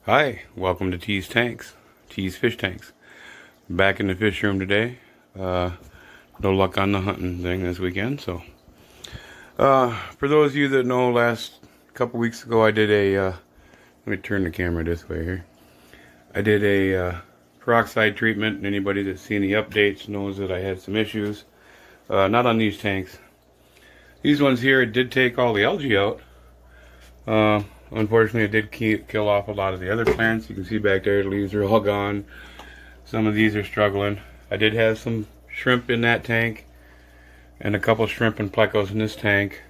Hi, welcome to T's Tanks, T's Fish Tanks. Back in the fish room today. No luck on the hunting thing this weekend, so. For those of you that know, last couple weeks ago I did a, let me turn the camera this way here. I did a peroxide treatment, and anybody that's seen the updates knows that I had some issues. Not on these tanks. These ones here, it did take all the algae out. Unfortunately, it did kill off a lot of the other plants. You can see back there, the leaves are all gone. Some of these are struggling. I did have some shrimp in that tank, and a couple shrimp and plecos in this tank.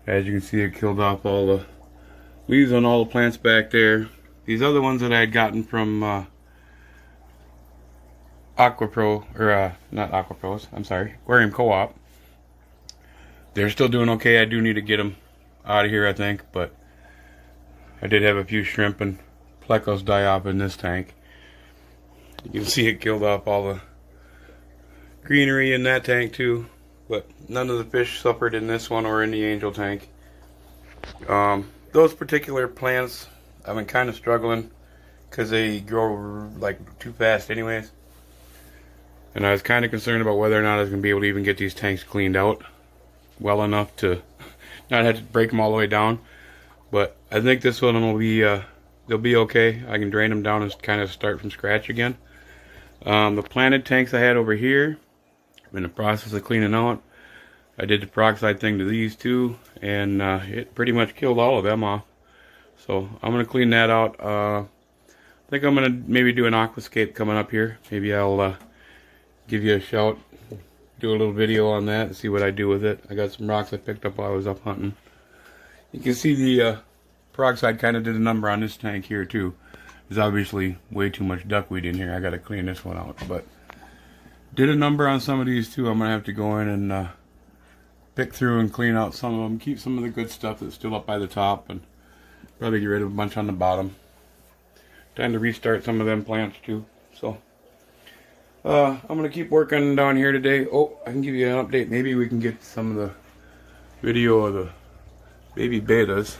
As you can see, it killed off all the leaves on all the plants back there. These other ones that I had gotten from Aquapro, or not Aquapros, I'm sorry, Aquarium Co-op. They're still doing okay. I do need to get them out of here, I think, but I did have a few shrimp and plecos die off in this tank. You can see it killed off all the greenery in that tank too, but none of the fish suffered in this one or in the angel tank. Those particular plants, I've been kind of struggling because they grow like too fast anyways. And I was kind of concerned about whether or not I was going to be able to even get these tanks cleaned out well enough to not have to break them all the way down. But I think this one will be, they'll be okay. I can drain them down and kind of start from scratch again. The planted tanks I had over here, I'm in the process of cleaning out. I did the peroxide thing to these two, and it pretty much killed all of them off. So I'm going to clean that out. I think I'm going to maybe do an aquascape coming up here. Maybe I'll give you a shout, do a little video on that and see what I do with it. I got some rocks I picked up while I was up hunting. You can see the peroxide kind of did a number on this tank here too. There's obviously way too much duckweed in here. I got to clean this one out, but did a number on some of these too. I'm gonna have to go in and pick through and clean out some of them. Keep some of the good stuff that's still up by the top, and probably get rid of a bunch on the bottom. Time to restart some of them plants too. So I'm gonna keep working down here today. Oh, I can give you an update. Maybe we can get some of the video of the baby bettas.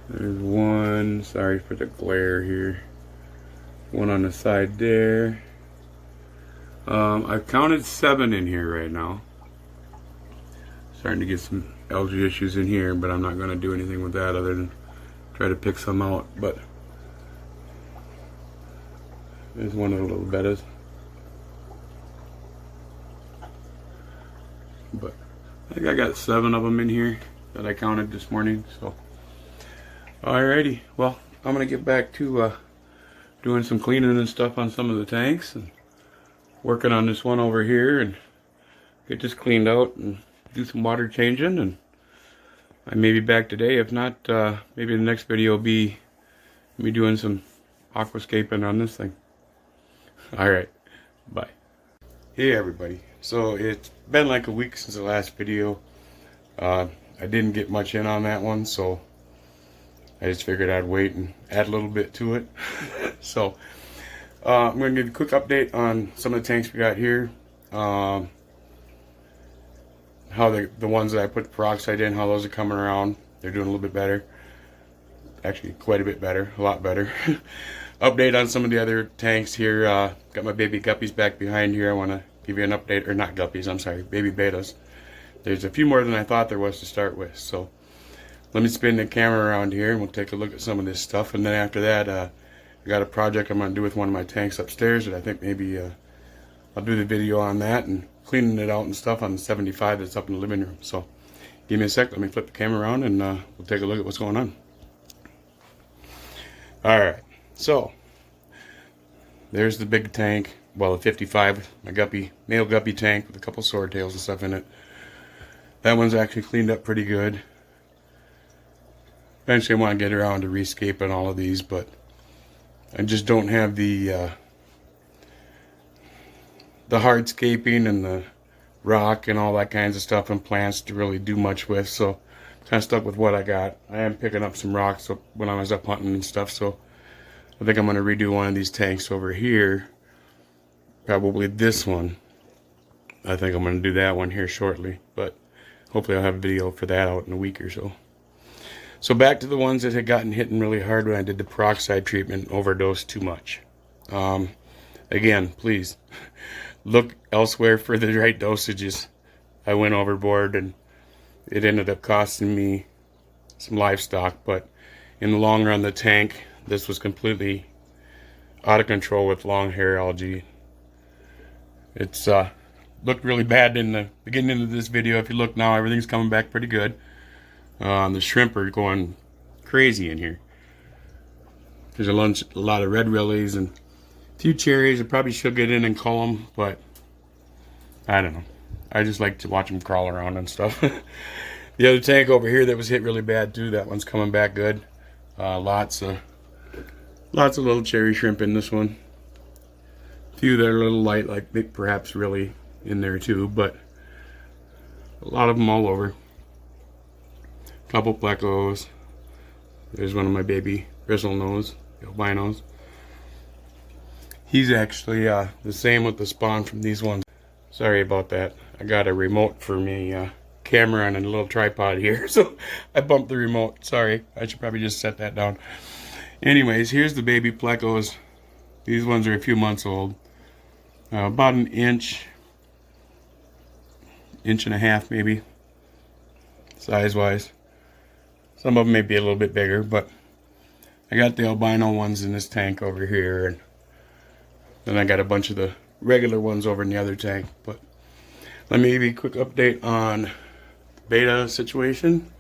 There's one, sorry for the glare here. One on the side there. I've counted 7 in here right now. Starting to get some algae issues in here, but I'm not going to do anything with that other than try to pick some out. But there's one of the little bettas. But I think I got 7 of them in here that I counted this morning. So alrighty, well, I'm gonna get back to doing some cleaning and stuff on some of the tanks, and working on this one over here, and get this cleaned out and do some water changing. And I may be back today. If not, maybe the next video will be me doing some aquascaping on this thing. Alright, bye. Hey everybody, so it's been like a week since the last video. I didn't get much in on that one, so I just figured I'd wait and add a little bit to it. So I'm going to give a quick update on some of the tanks we got here. How the ones that I put the peroxide in, how those are coming around. They're doing a little bit better. Actually, quite a bit better. A lot better. Update on some of the other tanks here. Got my baby guppies back behind here. I want to give you an update. Or not guppies, I'm sorry. Baby bettas. There's a few more than I thought there was to start with. So let me spin the camera around here and we'll take a look at some of this stuff. And then after that, I got a project I'm going to do with one of my tanks upstairs that I think maybe I'll do the video on that and cleaning it out and stuff on the 75 that's up in the living room. So give me a sec. Let me flip the camera around and we'll take a look at what's going on. Alright, so there's the big tank. Well, the 55, my guppy, male guppy tank with a couple swordtails and stuff in it. That one's actually cleaned up pretty good. Eventually I want to get around to rescaping all of these, but I just don't have the hardscaping and the rock and all that kinds of stuff and plants to really do much with, so kind of stuck with what I got. I am picking up some rocks when I was up hunting and stuff, so I think I'm going to redo one of these tanks over here. Probably this one. I think I'm going to do that one here shortly, but hopefully I'll have a video for that out in a week or so. So back to the ones that had gotten hit really hard when I did the peroxide treatment, overdosed too much. Again, please look elsewhere for the right dosages. I went overboard and it ended up costing me some livestock, but in the long run, the tank, this was completely out of control with long hair algae. It's looked really bad in the beginning of this video. If you look now, everything's coming back pretty good. The shrimp are going crazy in here. There's a lot of red willies and a few cherries. I probably should get in and cull them, but I don't know. I just like to watch them crawl around and stuff. The other tank over here that was hit really bad too, that one's coming back good. Lots of little cherry shrimp in this one. A few that are a little light, like perhaps really in there too, but a lot of them all over. Couple plecos. There's one of my baby bristlenose, albinos. He's actually the same with the spawn from these ones. Sorry about that. I got a remote for me camera and a little tripod here, so I bumped the remote. Sorry, I should probably just set that down. Anyways, here's the baby plecos. These ones are a few months old. About an inch and a half maybe, size-wise. Some of them may be a little bit bigger, but I got the albino ones in this tank over here, and then I got a bunch of the regular ones over in the other tank. But let me give you a quick update on the beta situation.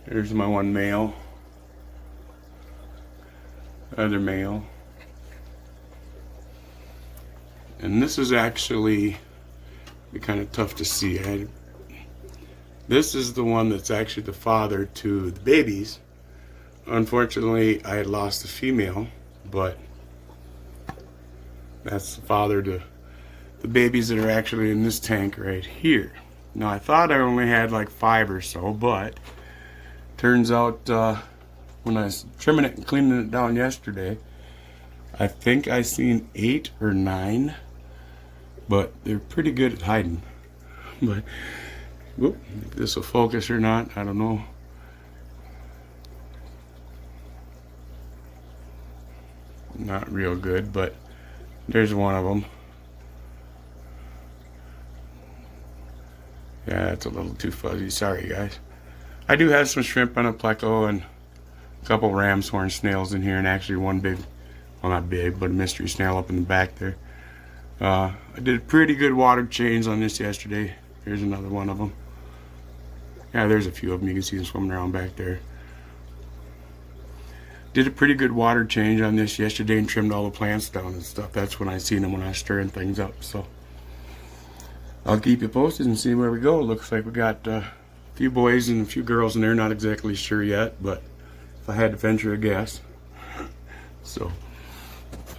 Here's my one male, other male, and this is actually kind of tough to see. This is the one that's actually the father to the babies. Unfortunately, I had lost the female, but that's the father to the babies that are actually in this tank right here. Now, I thought I only had like 5 or so, but turns out when I was trimming it and cleaning it down yesterday, I think I seen 8 or 9, but they're pretty good at hiding. But whoop, if this will focus or not, I don't know. Not real good, but there's one of them. Yeah, it's a little too fuzzy. Sorry, guys. I do have some shrimp on a pleco and a couple ram's horn snails in here, and actually one big, well, not big, but a mystery snail up in the back there. I did pretty good water change on this yesterday. Here's another one of them. Yeah, there's a few of them. You can see them swimming around back there. Did a pretty good water change on this yesterday and trimmed all the plants down and stuff. That's when I seen them, when I was stirring things up. So I'll keep you posted and see where we go. Looks like we got a few boys and a few girls in there. Not exactly sure yet, but if I had to venture a guess. So,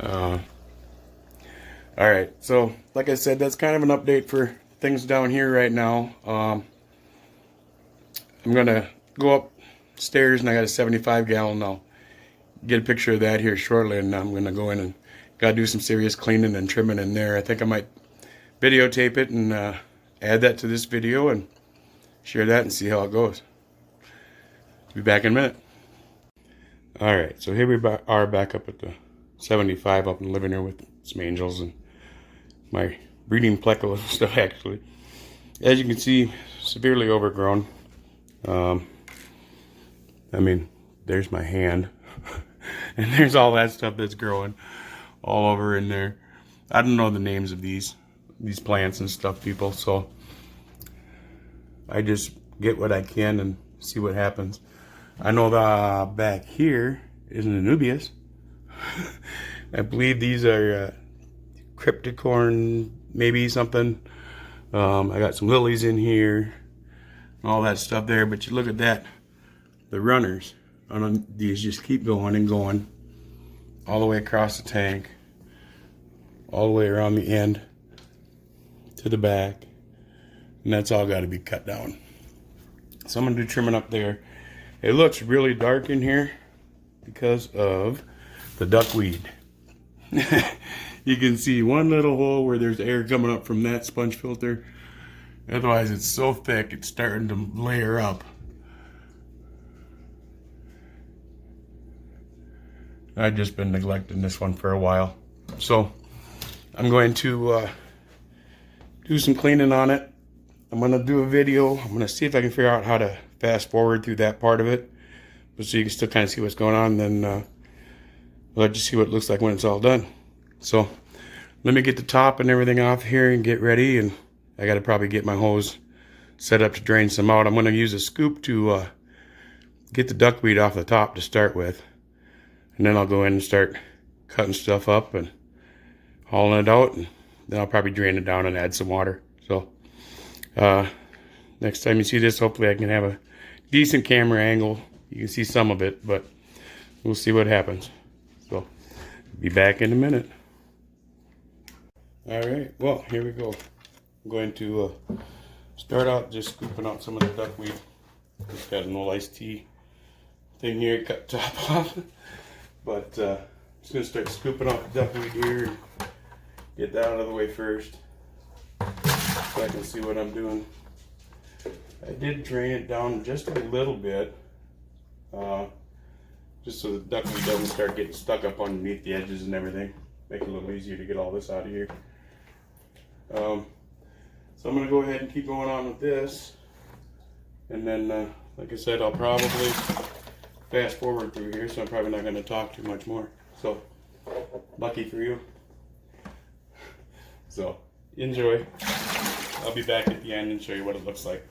all right. So, like I said, that's kind of an update for things down here right now. I'm gonna go upstairs and I got a 75-gallon now. Get a picture of that here shortly, and I'm gonna go in and gotta do some serious cleaning and trimming in there. I think I might videotape it and add that to this video and share that and see how it goes. Be back in a minute. Alright, so here we are back up at the 75 up in the living room with some angels and my breeding pleco and stuff. Actually, as you can see, severely overgrown. I mean, there's my hand. And there's all that stuff that's growing all over in there. I don't know the names of these plants and stuff, people, so I just get what I can and see what happens. I know the back here is an Anubias. I believe these are crypticorn, maybe something. I got some lilies in here, all that stuff there, but you look at that, the runners. These just keep going and going all the way across the tank, all the way around the end to the back, and that's all got to be cut down. So I'm going to do trimming up there. It looks really dark in here because of the duckweed. You can see one little hole where there's air coming up from that sponge filter. Otherwise, it's so thick it's starting to layer up. I've just been neglecting this one for a while. So I'm going to do some cleaning on it. I'm going to do a video. I'm going to see if I can figure out how to fast forward through that part of it, but so you can still kind of see what's going on. Then we'll let you see what it looks like when it's all done. So let me get the top and everything off here and get ready. And I got to probably get my hose set up to drain some out. I'm going to use a scoop to get the duckweed off the top to start with. And then I'll go in and start cutting stuff up and hauling it out. And then I'll probably drain it down and add some water. So next time you see this, hopefully I can have a decent camera angle. You can see some of it, but we'll see what happens. So be back in a minute. All right, well, here we go. I'm going to start out just scooping out some of the duckweed. Just got an old iced tea thing here, cut the top off. But I'm just going to start scooping out the duckweed here and get that out of the way first so I can see what I'm doing. I did drain it down just a little bit, just so the duckweed doesn't start getting stuck up underneath the edges and everything. Make it a little easier to get all this out of here. So I'm going to go ahead and keep going on with this. And then, like I said, I'll probably fast forward through here, so I'm probably not going to talk too much more. So, lucky for you. So, enjoy. I'll be back at the end and show you what it looks like.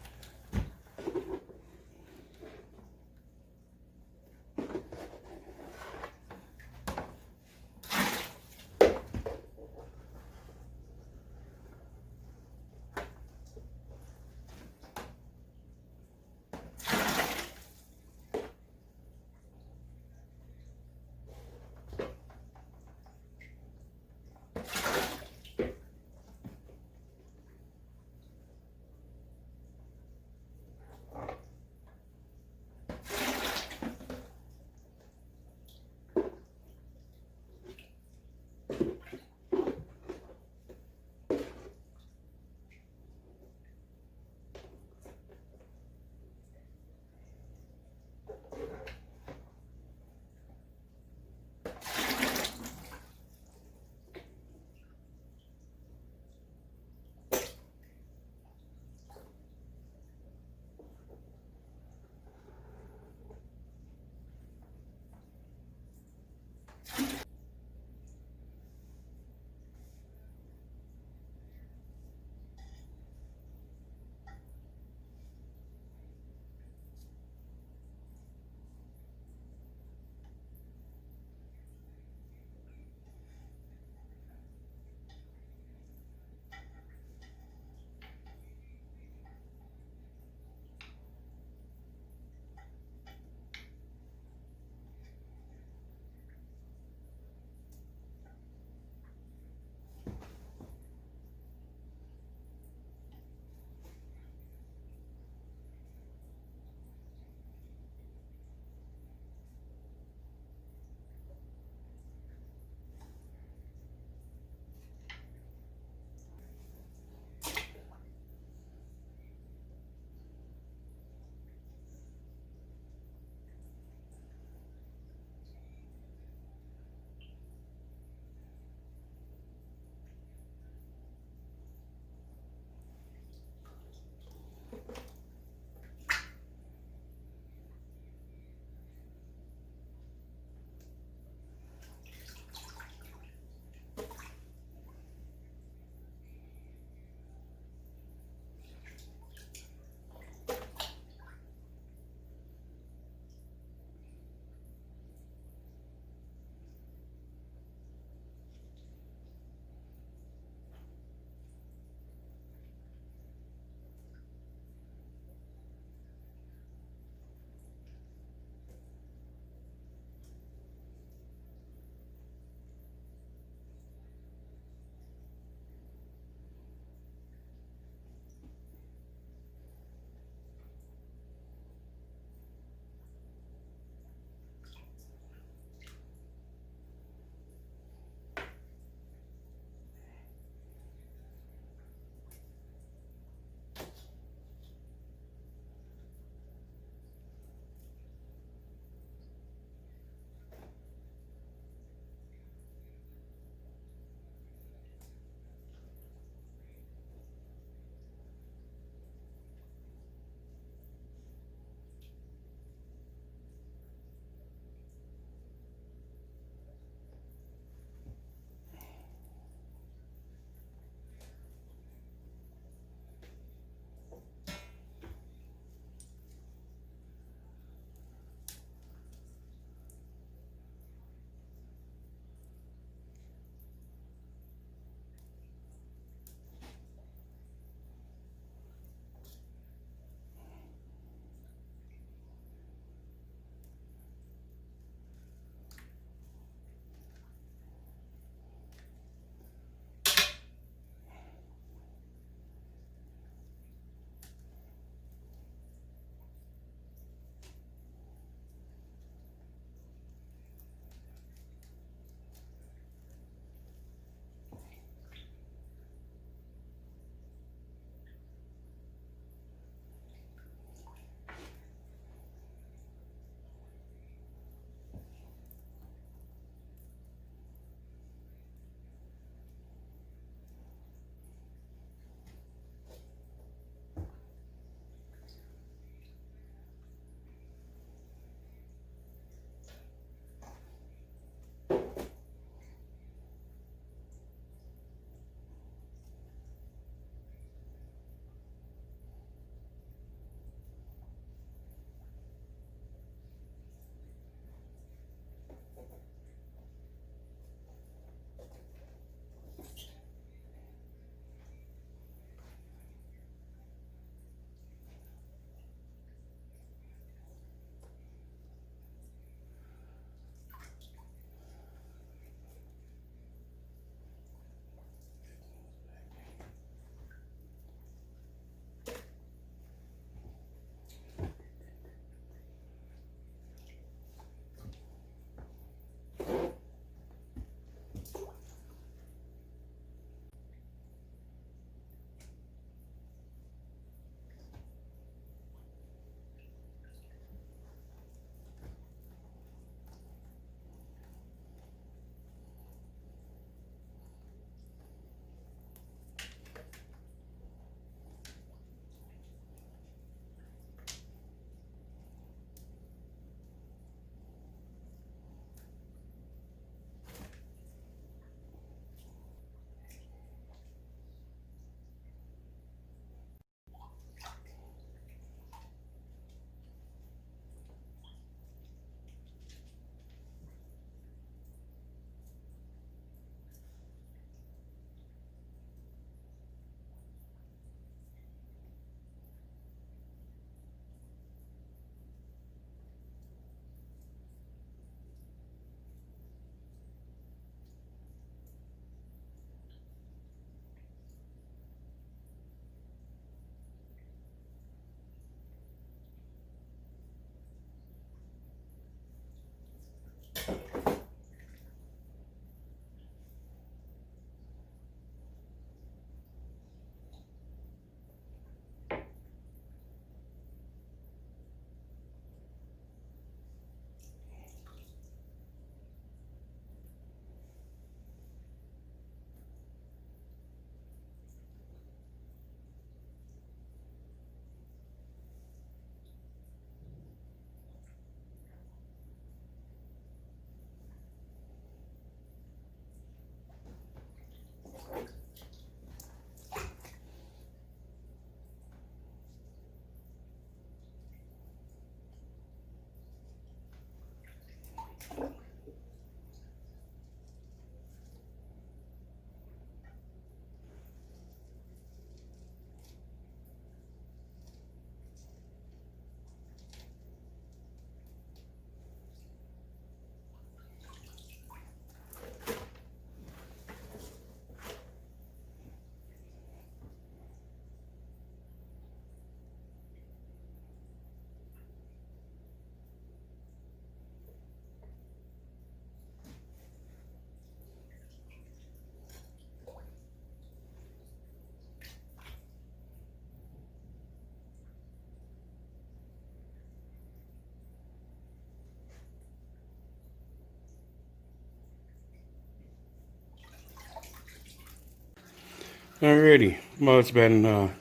Alrighty, well it's been, I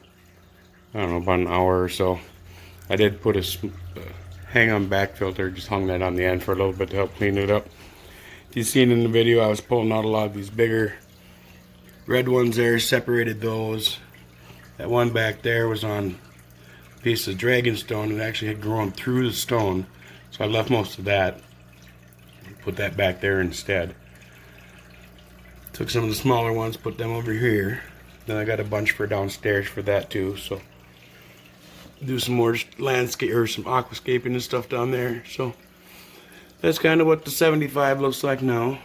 don't know, about an hour or so. I did put a hang-on back filter, just hung that on the end for a little bit to help clean it up. If you've seen in the video, I was pulling out a lot of these bigger red ones there, separated those. That one back there was on a piece of dragon stone and actually had grown through the stone, so I left most of that. Put that back there instead. Took some of the smaller ones, put them over here. Then I got a bunch for downstairs for that too, so do some more landscape or some aquascaping and stuff down there. So that's kind of what the 75 looks like now.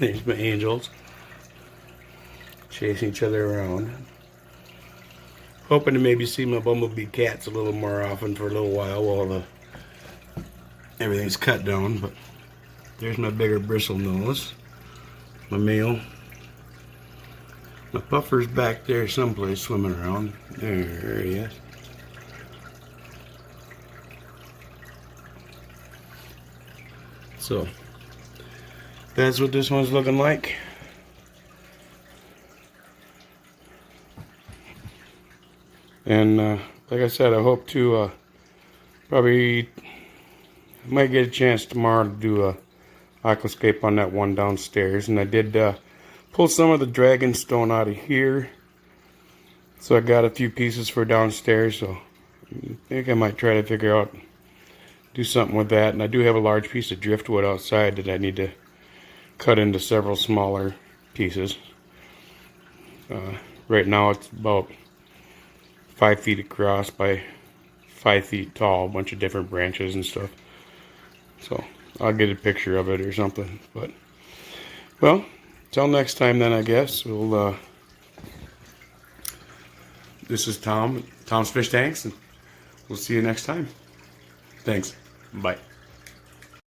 There's my angels chasing each other around. Hoping to maybe see my bumblebee cats a little more often for a little while everything's cut down. But there's my bigger bristle nose, my male. My puffer's back there someplace swimming around. There he is. So that's what this one's looking like. And like I said, I hope to probably might get a chance tomorrow to do a aquascape on that one downstairs. And I did pull some of the dragon stone out of here, so I got a few pieces for downstairs. So I think I might try to figure out, do something with that. And I do have a large piece of driftwood outside that I need to cut into several smaller pieces. Right now it's about 5 feet across by 5 feet tall, a bunch of different branches and stuff. So I'll get a picture of it or something. But well, till next time then, I guess we'll this is Tom's Fish Tanks, and we'll see you next time. Thanks. Bye.